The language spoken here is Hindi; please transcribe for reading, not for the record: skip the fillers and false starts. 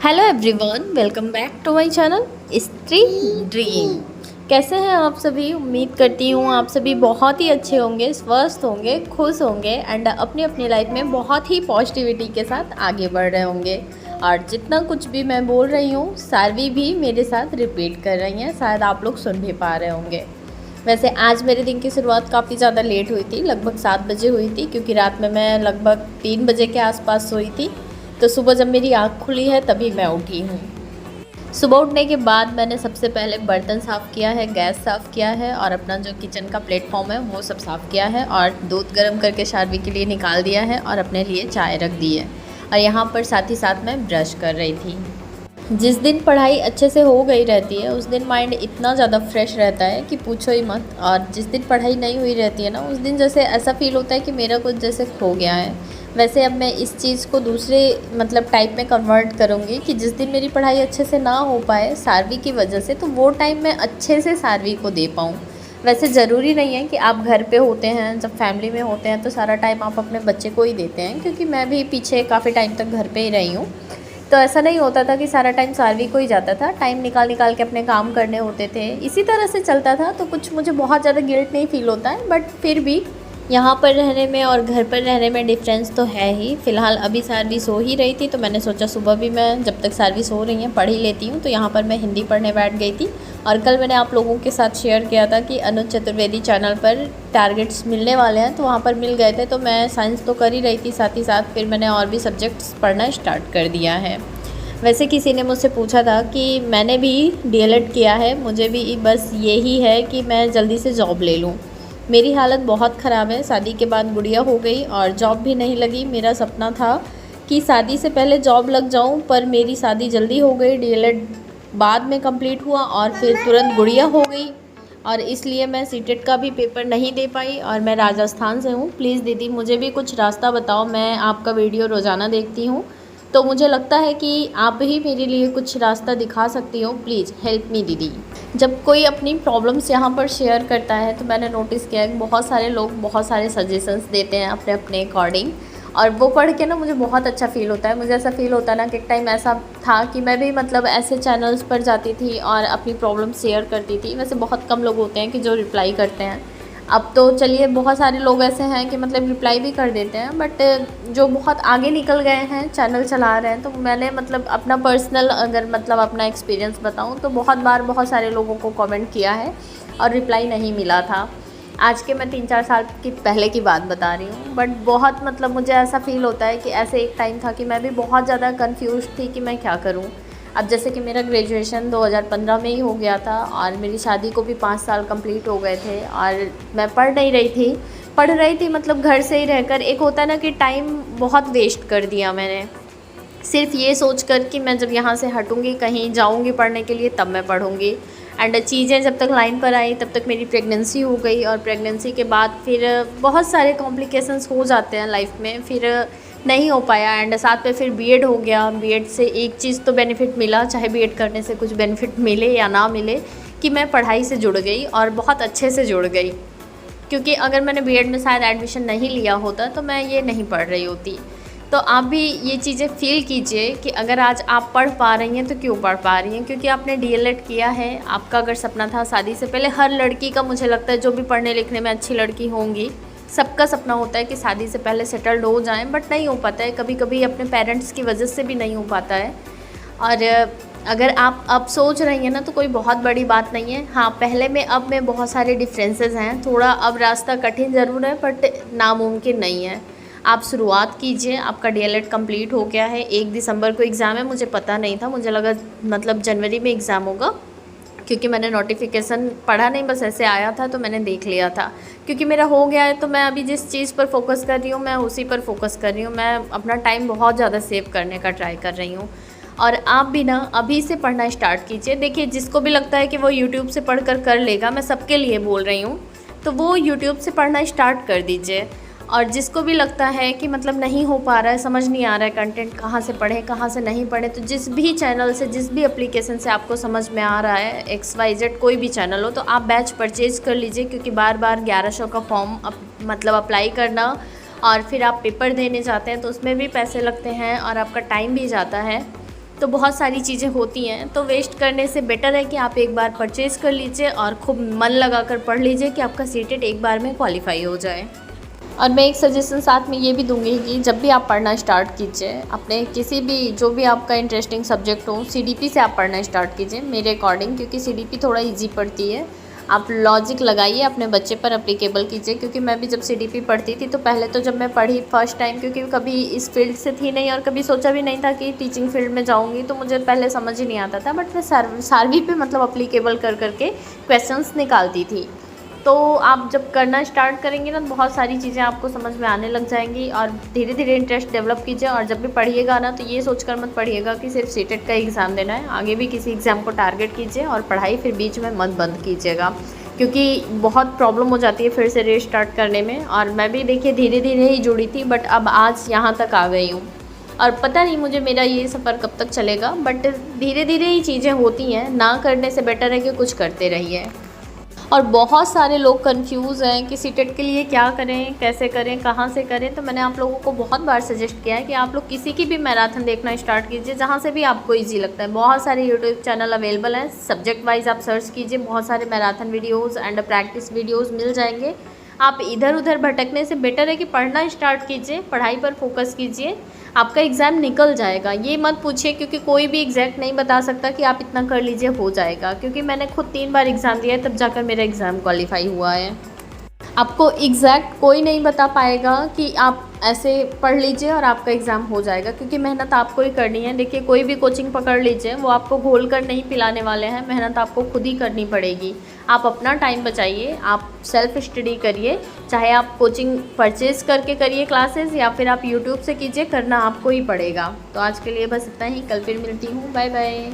Hello everyone, welcome back to my channel Stree dream. कैसे हैं आप सभी? उम्मीद करती हूँ आप सभी बहुत ही अच्छे होंगे, स्वस्थ होंगे, खुश होंगे एंड अपनी अपनी लाइफ में बहुत ही पॉजिटिविटी के साथ आगे बढ़ रहे होंगे। और जितना कुछ भी मैं बोल रही हूँ सारवी भी मेरे साथ रिपीट कर रही हैं, शायद आप लोग सुन भी पा रहे होंगे। वैसे आज मेरे दिन की शुरुआत काफ़ी ज़्यादा लेट हुई थी, लगभग 7 बजे हुई थी, क्योंकि रात में मैं लगभग 3 बजे के आसपास सोई थी। तो सुबह जब मेरी आँख खुली है तभी मैं उठी हूँ। सुबह उठने के बाद मैंने सबसे पहले बर्तन साफ़ किया है, गैस साफ़ किया है और अपना जो किचन का प्लेटफॉर्म है वो सब साफ़ किया है और दूध गर्म करके शार्वी के लिए निकाल दिया है और अपने लिए चाय रख दी है। और यहाँ पर साथ ही साथ मैं ब्रश कर रही थी। जिस दिन पढ़ाई अच्छे से हो गई रहती है उस दिन माइंड इतना ज़्यादा फ्रेश रहता है कि पूछो ही मत। और जिस दिन पढ़ाई नहीं हुई रहती है ना, उस दिन जैसे ऐसा फील होता है कि मेरा कुछ जैसे खो गया है। वैसे अब मैं इस चीज़ को दूसरे टाइप में कन्वर्ट करूँगी कि जिस दिन मेरी पढ़ाई अच्छे से ना हो पाए सारवी की वजह से, तो वो टाइम मैं अच्छे से सारवी को दे पाऊँ। वैसे ज़रूरी नहीं है कि आप घर पे होते हैं, जब फैमिली में होते हैं तो सारा टाइम आप अपने बच्चे को ही देते हैं, क्योंकि मैं भी पीछे काफ़ी टाइम तक घर पे ही रही हूँ। तो ऐसा नहीं होता था कि सारा टाइम सारवी को ही जाता था, टाइम निकाल निकाल के अपने काम करने होते थे, इसी तरह से चलता था। तो कुछ मुझे बहुत ज़्यादा गिल्ट नहीं फील होता है, बट फिर भी यहाँ पर रहने में और घर पर रहने में डिफरेंस तो है ही। फ़िलहाल अभी सारवी सो ही रही थी तो मैंने सोचा सुबह भी मैं जब तक सारवी सो रही हैं पढ़ ही लेती हूँ। तो यहाँ पर मैं हिंदी पढ़ने बैठ गई थी। और कल मैंने आप लोगों के साथ शेयर किया था कि अनुज चतुर्वेदी चैनल पर टारगेट्स मिलने वाले हैं, तो वहाँ पर मिल गए थे। तो मैं साइंस तो कर ही रही थी, साथ ही साथ फिर मैंने और भी सब्जेक्ट्स पढ़ना स्टार्ट कर दिया है। वैसे किसी ने मुझसे पूछा था कि मैंने भी डीएलएड किया है, मुझे भी बस यही है कि मैं जल्दी से जॉब ले लूँ। मेरी हालत बहुत ख़राब है, शादी के बाद गुड़िया हो गई और जॉब भी नहीं लगी। मेरा सपना था कि शादी से पहले जॉब लग जाऊं, पर मेरी शादी जल्दी हो गई, डीएलएड बाद में कंप्लीट हुआ और फिर तुरंत गुड़िया हो गई। और इसलिए मैं सीटेट का भी पेपर नहीं दे पाई। और मैं राजस्थान से हूँ। प्लीज़ दीदी मुझे भी कुछ रास्ता बताओ, मैं आपका वीडियो रोज़ाना देखती हूँ, तो मुझे लगता है कि आप ही मेरे लिए कुछ रास्ता दिखा सकती हो। प्लीज़ हेल्प मी दीदी। जब कोई अपनी प्रॉब्लम्स यहाँ पर शेयर करता है तो मैंने नोटिस किया है कि बहुत सारे लोग बहुत सारे सजेशंस देते हैं अपने अपने अकॉर्डिंग, और वो पढ़ के ना मुझे बहुत अच्छा फ़ील होता है। मुझे ऐसा फ़ील होता है ना कि एक टाइम ऐसा था कि मैं भी ऐसे चैनल्स पर जाती थी और अपनी प्रॉब्लम शेयर करती थी। वैसे बहुत कम लोग होते हैं कि जो रिप्लाई करते हैं। अब तो चलिए बहुत सारे लोग ऐसे हैं कि रिप्लाई भी कर देते हैं, बट जो बहुत आगे निकल गए हैं, चैनल चला रहे हैं, तो मैंने अपना पर्सनल अगर अपना एक्सपीरियंस बताऊं तो बहुत बार बहुत सारे लोगों को कमेंट किया है और रिप्लाई नहीं मिला था। आज के मैं 3-4 साल की पहले की बात बता रही हूँ, बट बहुत मुझे ऐसा फ़ील होता है कि ऐसे एक टाइम था कि मैं भी बहुत ज़्यादा कन्फ्यूज़ थी कि मैं क्या करूँ। अब जैसे कि मेरा ग्रेजुएशन 2015 में ही हो गया था और मेरी शादी को भी 5 साल कंप्लीट हो गए थे और मैं पढ़ नहीं रही थी, पढ़ रही थी घर से ही रहकर। एक होता है ना कि टाइम बहुत वेस्ट कर दिया मैंने, सिर्फ ये सोच कर कि मैं जब यहाँ से हटूँगी, कहीं जाऊँगी पढ़ने के लिए, तब मैं पढ़ूँगी। एंड चीज़ें जब तक लाइन पर आई तब तक मेरी प्रेगनेंसी हो गई और प्रेगनेंसी के बाद फिर बहुत सारे कॉम्प्लिकेशंस हो जाते हैं लाइफ में, फिर नहीं हो पाया। एंड साथ में फिर बीएड हो गया। बीएड से एक चीज़ तो बेनिफिट मिला, चाहे बीएड करने से कुछ बेनिफिट मिले या ना मिले, कि मैं पढ़ाई से जुड़ गई और बहुत अच्छे से जुड़ गई। क्योंकि अगर मैंने बीएड में शायद एडमिशन नहीं लिया होता तो मैं ये नहीं पढ़ रही होती। तो आप भी ये चीज़ें फ़ील कीजिए कि अगर आज आप पढ़ पा रही हैं तो क्यों पढ़ पा रही हैं, क्योंकि आपने डीएलएड किया है। आपका अगर सपना था शादी से पहले, हर लड़की का मुझे लगता है, जो भी पढ़ने लिखने में अच्छी लड़की होंगी, सबका सपना होता है कि शादी से पहले सेटल्ड हो जाएं, बट नहीं हो पाता है। कभी कभी अपने पेरेंट्स की वजह से भी नहीं हो पाता है। और अगर आप अब सोच रही हैं ना तो कोई बहुत बड़ी बात नहीं है। हाँ, पहले में अब में बहुत सारे डिफरेंसेस हैं, थोड़ा अब रास्ता कठिन ज़रूर है बट नामुमकिन नहीं है। आप शुरुआत कीजिए। आपका डीएलएड कंप्लीट हो गया है। 1 दिसंबर को एग्ज़ाम है, मुझे पता नहीं था, मुझे लगा जनवरी में एग्ज़ाम होगा, क्योंकि मैंने नोटिफिकेशन पढ़ा नहीं, बस ऐसे आया था तो मैंने देख लिया था। क्योंकि मेरा हो गया है तो मैं अभी जिस चीज़ पर फोकस कर रही हूँ मैं उसी पर फोकस कर रही हूँ। मैं अपना टाइम बहुत ज़्यादा सेव करने का ट्राई कर रही हूँ। और आप भी ना अभी से पढ़ना स्टार्ट कीजिए। देखिए, जिसको भी लगता है कि वो यूट्यूब से पढ़ कर लेगा, मैं सबके लिए बोल रही हूँ, तो वो यूट्यूब से पढ़ना स्टार्ट कर दीजिए। और जिसको भी लगता है कि नहीं हो पा रहा है, समझ नहीं आ रहा है कंटेंट, कहाँ से पढ़े कहाँ से नहीं पढ़े, तो जिस भी चैनल से, जिस भी एप्लीकेशन से आपको समझ में आ रहा है, XYZ कोई भी चैनल हो, तो आप बैच परचेज़ कर लीजिए। क्योंकि बार बार 1100 का फॉर्म अप्लाई करना और फिर आप पेपर देने जाते हैं तो उसमें भी पैसे लगते हैं और आपका टाइम भी जाता है। तो बहुत सारी चीज़ें होती हैं, तो वेस्ट करने से बेटर है कि आप एक बार परचेज़ कर लीजिए और खूब मन लगाकर पढ़ लीजिए कि आपका सीटेट एक बार में क्वालिफाई हो जाए। और मैं एक सजेशन साथ में ये भी दूंगी कि जब भी आप पढ़ना स्टार्ट कीजिए, अपने किसी भी जो भी आपका इंटरेस्टिंग सब्जेक्ट हो, सीडीपी से आप पढ़ना स्टार्ट कीजिए मेरे अकॉर्डिंग, क्योंकि सीडीपी थोड़ा इजी पड़ती है। आप लॉजिक लगाइए, अपने बच्चे पर अप्लीकेबल कीजिए, क्योंकि मैं भी जब सीडीपी पढ़ती थी तो पहले तो जब मैं पढ़ी फर्स्ट टाइम, क्योंकि कभी इस फील्ड से थी नहीं और कभी सोचा भी नहीं था कि टीचिंग फील्ड में जाऊँगी, तो मुझे पहले समझ ही नहीं आता था, बट मैं सारवी पे मतलब अप्लीकेबल कर करके क्वेश्चंस निकालती थी। तो आप जब करना स्टार्ट करेंगे ना, तो बहुत सारी चीज़ें आपको समझ में आने लग जाएंगी और धीरे धीरे इंटरेस्ट डेवलप कीजिए। और जब भी पढ़िएगा ना, तो ये सोचकर मत पढ़िएगा कि सिर्फ सीटेट का एग्ज़ाम देना है, आगे भी किसी एग्ज़ाम को टारगेट कीजिए और पढ़ाई फिर बीच में मत बंद कीजिएगा, क्योंकि बहुत प्रॉब्लम हो जाती है फिर से रीस्टार्ट करने में। और मैं भी देखिए धीरे धीरे ही जुड़ी थी, बट अब आज यहाँ तक आ गई हूँ और पता नहीं मुझे मेरा ये सफ़र कब तक चलेगा, बट धीरे धीरे ही चीज़ें होती हैं। ना करने से बेटर है कि कुछ करते रहिए। और बहुत सारे लोग कंफ्यूज हैं कि सीटेट के लिए क्या करें, कैसे करें, कहाँ से करें। तो मैंने आप लोगों को बहुत बार सजेस्ट किया है कि आप लोग किसी की भी मैराथन देखना स्टार्ट कीजिए, जहाँ से भी आपको इजी लगता है। बहुत सारे यूट्यूब चैनल अवेलेबल हैं, सब्जेक्ट वाइज आप सर्च कीजिए, बहुत सारे marathon videos and practice videos मिल जाएंगे। आप इधर उधर भटकने से बेटर है कि पढ़ना स्टार्ट कीजिए, पढ़ाई पर फोकस कीजिए, आपका एग्ज़ाम निकल जाएगा। ये मत पूछिए, क्योंकि कोई भी एग्जैक्ट नहीं बता सकता कि आप इतना कर लीजिए हो जाएगा, क्योंकि मैंने खुद 3 बार एग्ज़ाम दिया है, तब जाकर मेरा एग्ज़ाम क्वालिफाई हुआ है। आपको एग्जैक्ट कोई नहीं बता पाएगा कि आप ऐसे पढ़ लीजिए और आपका एग्ज़ाम हो जाएगा, क्योंकि मेहनत आपको ही करनी है। देखिए कोई भी कोचिंग पकड़ लीजिए, वो आपको घोल कर नहीं पिलाने वाले हैं, मेहनत आपको खुद ही करनी पड़ेगी। आप अपना टाइम बचाइए, आप सेल्फ स्टडी करिए, चाहे आप कोचिंग परचेज़ करके करिए क्लासेस या फिर आप यूट्यूब से कीजिए, करना आपको ही पड़ेगा। तो आज के लिए बस इतना ही, कल फिर मिलती हूँ, बाय बाय।